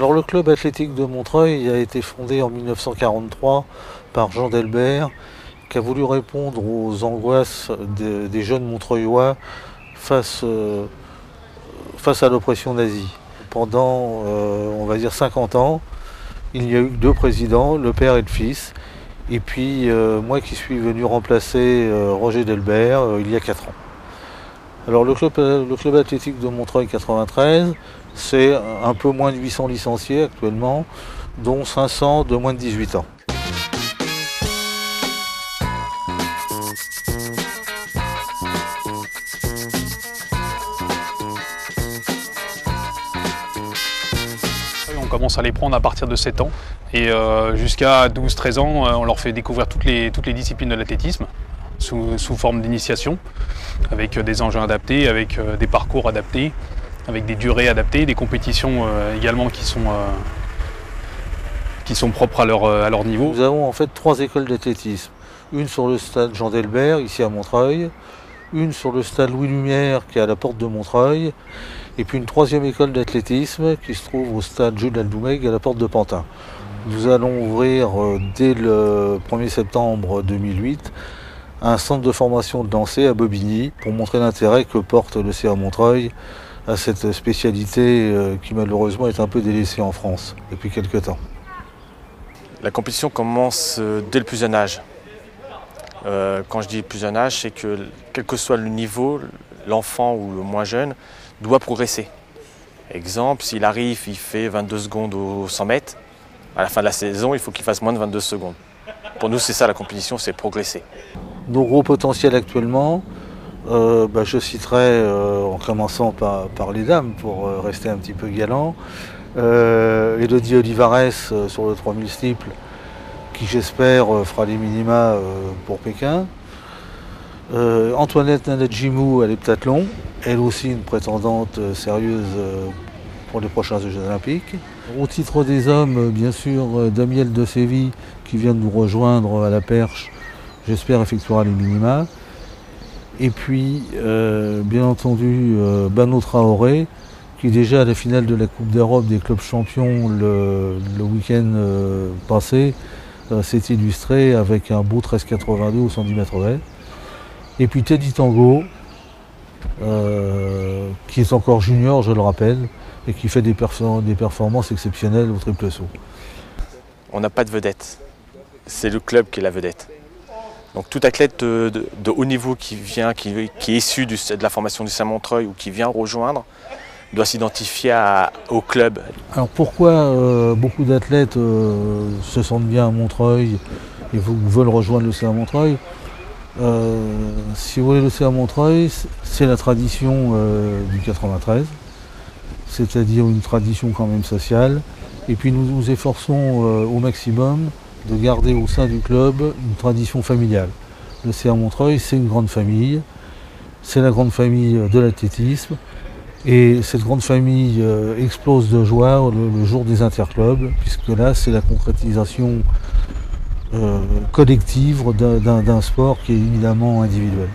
Alors le club athlétique de Montreuil a été fondé en 1943 par Jean Delbert, qui a voulu répondre aux angoisses des jeunes Montreuillois face à l'oppression nazie. Pendant, on va dire 50 ans, il n'y a eu que 2 présidents, le père et le fils. Et puis moi qui suis venu remplacer Roger Delbert il y a 4 ans. Alors le club athlétique de Montreuil 93, c'est un peu moins de 800 licenciés actuellement, dont 500 de moins de 18 ans. On commence à les prendre à partir de 7 ans et jusqu'à 12-13 ans, on leur fait découvrir toutes les disciplines de l'athlétisme sous forme d'initiation, avec des engins adaptés, avec des parcours adaptés, avec des durées adaptées, des compétitions également qui sont propres à leur niveau. Nous avons en fait 3 écoles d'athlétisme. Une sur le stade Jean Delbert, ici à Montreuil, une sur le stade Louis Lumière qui est à la porte de Montreuil, et puis une 3e école d'athlétisme qui se trouve au stade Jules Aldoumègue à la porte de Pantin. Nous allons ouvrir dès le 1er septembre 2008 un centre de formation de lancer à Bobigny pour montrer l'intérêt que porte le CA Montreuil à cette spécialité qui malheureusement est un peu délaissée en France depuis quelques temps. La compétition commence dès le plus jeune âge. Quand je dis plus jeune âge, c'est que quel que soit le niveau, l'enfant ou le moins jeune doit progresser. Exemple, s'il arrive, il fait 22 secondes aux 100 mètres, à la fin de la saison, il faut qu'il fasse moins de 22 secondes. Pour nous, c'est ça la compétition, c'est progresser. Nos gros potentiels actuellement, je citerai, en commençant par les dames, pour rester un petit peu galant, Elodie Olivares sur le 3000 steeple, qui j'espère fera les minima pour Pékin. Antoinette Nanadjimou à l'heptathlon, elle aussi une prétendante sérieuse pour les prochains Jeux olympiques. Au titre des hommes, bien sûr, Damiel de Séville qui vient de nous rejoindre à la perche, j'espère effectuera les minima. Et puis, bien entendu, Bano Traoré, qui déjà à la finale de la Coupe d'Europe des clubs champions le week-end passé, s'est illustré avec un beau 13,82 au 110 mètres haies. Et puis Teddy Tango, qui est encore junior, je le rappelle, et qui fait des performances exceptionnelles au triple saut. On n'a pas de vedette, c'est le club qui est la vedette. Donc tout athlète de haut niveau qui est issu de la formation du Saint-Montreuil ou qui vient rejoindre, doit s'identifier au club. Alors pourquoi beaucoup d'athlètes se sentent bien à Montreuil et veulent rejoindre le CA Montreuil? Si vous voulez, le CA Montreuil, c'est la tradition du 93, c'est-à-dire une tradition quand même sociale. Et puis nous nous efforçons au maximum de garder au sein du club une tradition familiale. Le CA Montreuil, c'est une grande famille, c'est la grande famille de l'athlétisme. Et cette grande famille explose de joie le jour des interclubs, puisque là, c'est la concrétisation collective d'un sport qui est évidemment individuel.